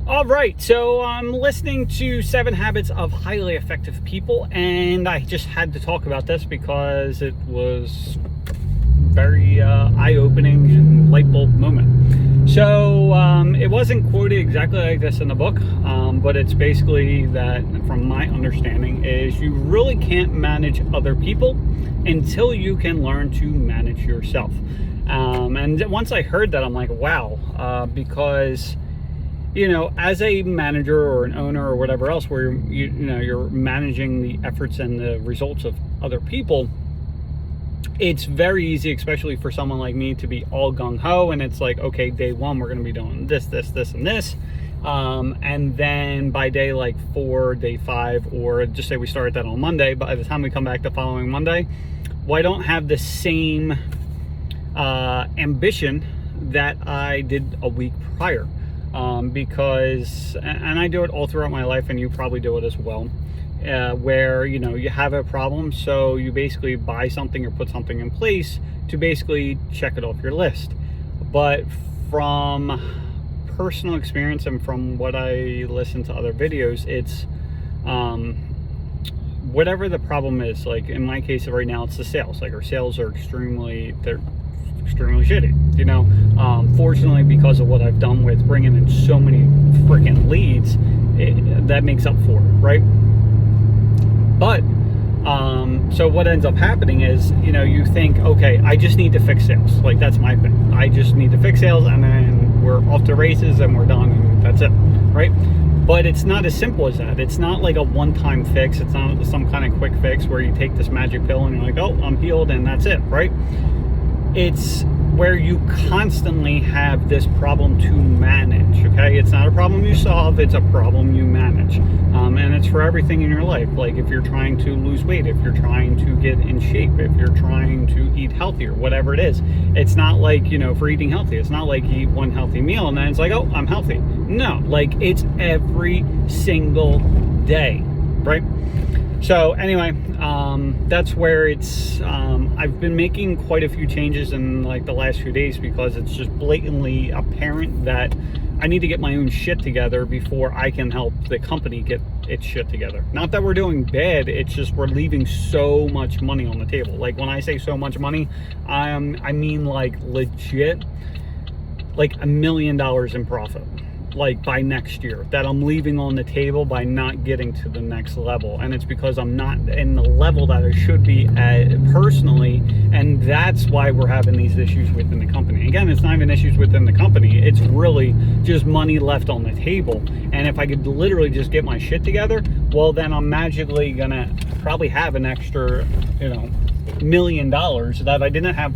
All right, so I'm listening to 7 Habits of Highly Effective People, and I just had to talk about this because it was very eye-opening and light bulb moment. So it wasn't quoted exactly like this in the book, but it's basically that, from my understanding, is you really can't manage other people until you can learn to manage yourself. And once I heard that, I'm like, wow, because as a manager or an owner or whatever else, where you're managing the efforts and the results of other people, it's very easy, especially for someone like me, to be all gung-ho, and it's like, okay, day one, we're going to be doing this, and this. And then by day like 4, day 5, or just say we started that on Monday, by the time we come back the following Monday, well, I don't have the same ambition that I did a week prior. Because, and I do it all throughout my life, and you probably do it as well, where, you have a problem, so you basically buy something or put something in place to basically check it off your list. But from personal experience and from what I listen to other videos, it's whatever the problem is. Like in my case right now, it's the sales. Like our sales are extremely shitty, fortunately, because of what I've done with bringing in so many freaking leads, that makes up for it, right? But so what ends up happening is, you think, okay, I just need to fix sales. Like, that's my thing. I just need to fix sales, and then we're off to races and we're done, and that's it, right? But it's not as simple as that. It's not like a one-time fix. It's not some kind of quick fix where you take this magic pill and you're like, oh, I'm healed, and that's it, right? It's where you constantly have this problem to manage, okay? It's not a problem you solve, it's a problem you manage. And it's for everything in your life. Like if you're trying to lose weight, if you're trying to get in shape, if you're trying to eat healthier, whatever it is. It's not like, for eating healthy, it's not like you eat one healthy meal and then it's like, oh, I'm healthy. No, like it's every single day, right? So anyway, that's where it's, I've been making quite a few changes in like the last few days, because it's just blatantly apparent that I need to get my own shit together before I can help the company get its shit together. Not that we're doing bad, it's just we're leaving so much money on the table. Like when I say so much money, I mean like legit, like $1 million in profit. Like by next year, that I'm leaving on the table by not getting to the next level. And it's because I'm not in the level that I should be at personally, and that's why we're having these issues within the company. Again, it's not even issues within the company, it's really just money left on the table. And if I could literally just get my shit together, well, then I'm magically gonna probably have an extra $1 million that I didn't have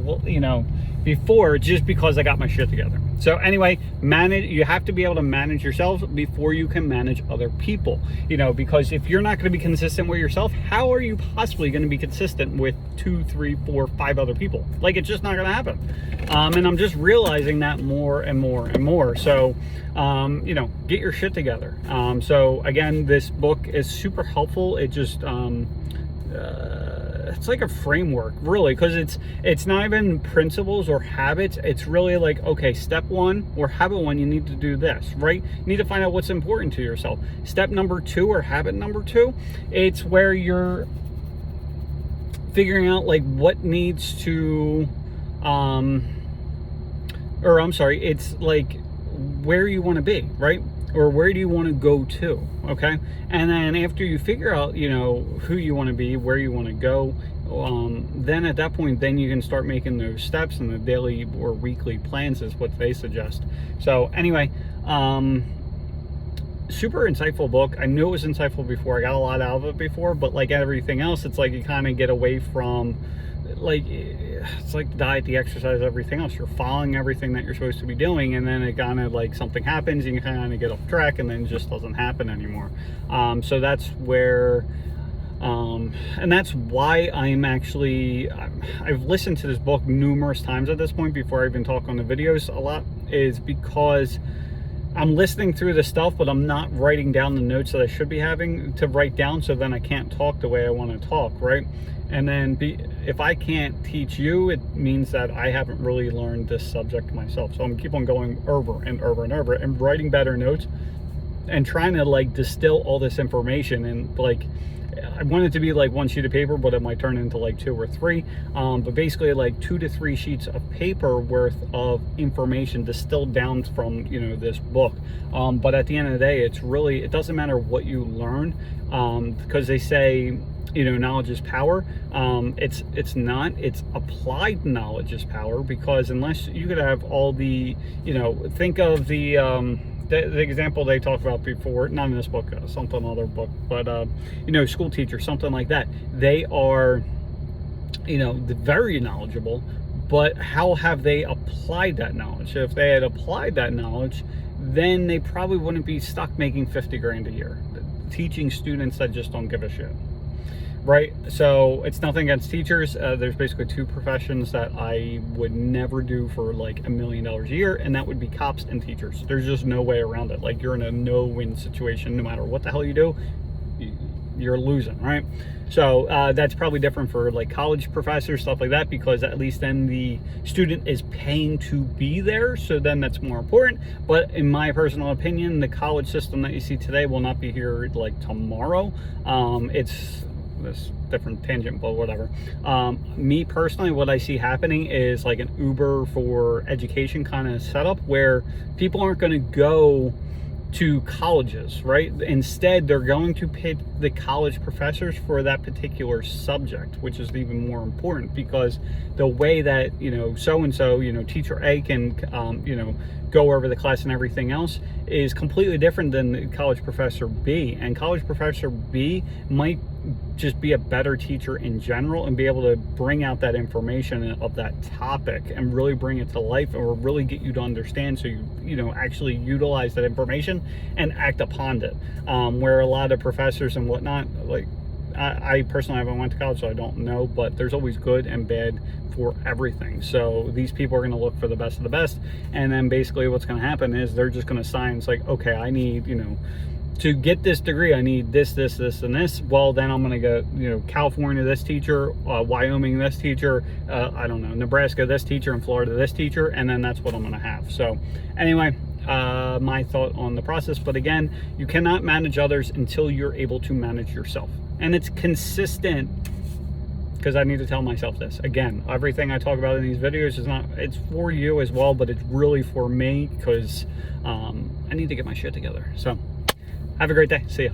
before, just because I got my shit together. So anyway, you have to be able to manage yourself before you can manage other people, because if you're not going to be consistent with yourself, how are you possibly going to be consistent with 2, 3, 4, 5 other people? Like, it's just not going to happen. And I'm just realizing that more and more and more. So, get your shit together. So again, this book is super helpful. It just, it's like a framework, really, because it's not even principles or habits. It's really like, okay, step 1 or habit 1, you need to do this, right? You need to find out what's important to yourself. Step number 2 or habit number 2, it's where you're figuring out like what needs to, it's like where you want to be, right? Or where do you want to go to, okay? And then after you figure out, who you want to be, where you want to go, then at that point, then you can start making those steps, and the daily or weekly plans is what they suggest. So anyway, super insightful book. I knew it was insightful before. I got a lot out of it before, but like everything else, it's like you kind of get away from, like, it's like the diet, the exercise, everything else. You're following everything that you're supposed to be doing, and then it kind of like something happens, and you kind of get off track, and then it just doesn't happen anymore. So that's where, and that's why I've listened to this book numerous times at this point before I even talk on the videos a lot, is because I'm listening through the stuff, but I'm not writing down the notes that I should be having to write down, so then I can't talk the way I want to talk, right? And then if I can't teach you, it means that I haven't really learned this subject myself. So I'm keep on going over and over and over and writing better notes and trying to like distill all this information, and like I want it to be like one sheet of paper, but it might turn into like 2 or 3. But basically like 2 to 3 sheets of paper worth of information distilled down from, you know, this book. But at the end of the day, it's really, it doesn't matter what you learn, because they say, you know, knowledge is power. It's not. It's applied knowledge is power, because unless you could have all the, you know, think of the example they talked about before, not in this book, something other book, but you know, school teachers, something like that. They are, you know, very knowledgeable, but how have they applied that knowledge? If they had applied that knowledge, then they probably wouldn't be stuck making 50 grand a year, teaching students that just don't give a shit. Right? So it's nothing against teachers. There's basically 2 professions that I would never do for like $1 million a year, and that would be cops and teachers. There's just no way around it. Like, you're in a no-win situation. No matter what the hell you do, you're losing, right? So that's probably different for like college professors, stuff like that, because at least then the student is paying to be there, so then that's more important. But in my personal opinion, the college system that you see today will not be here like tomorrow. It's this different tangent, but whatever. Me personally, what I see happening is like an Uber for education kind of setup, where people aren't going to go to colleges, right? Instead, they're going to pay the college professors for that particular subject, which is even more important, because the way that, you know, so-and-so, you know, teacher A can, you know, go over the class and everything else is completely different than college professor B. And college professor B might just be a better teacher in general and be able to bring out that information of that topic and really bring it to life, or really get you to understand, so you know, actually utilize that information and act upon it. Where a lot of professors and whatnot, like I personally haven't went to college, so I don't know, but there's always good and bad for everything. So these people are going to look for the best of the best, and then basically what's going to happen is they're just going to sign, it's like, okay, I need, you know, to get this degree, I need this, this, this, and this. Well, then I'm going to go, you know, California, this teacher, Wyoming, this teacher, I don't know, Nebraska, this teacher, and Florida, this teacher, and then that's what I'm going to have. So anyway, my thought on the process. But again, you cannot manage others until you're able to manage yourself. And it's consistent, because I need to tell myself this. Again, everything I talk about in these videos is not, it's for you as well, but it's really for me, because I need to get my shit together. So have a great day. See ya.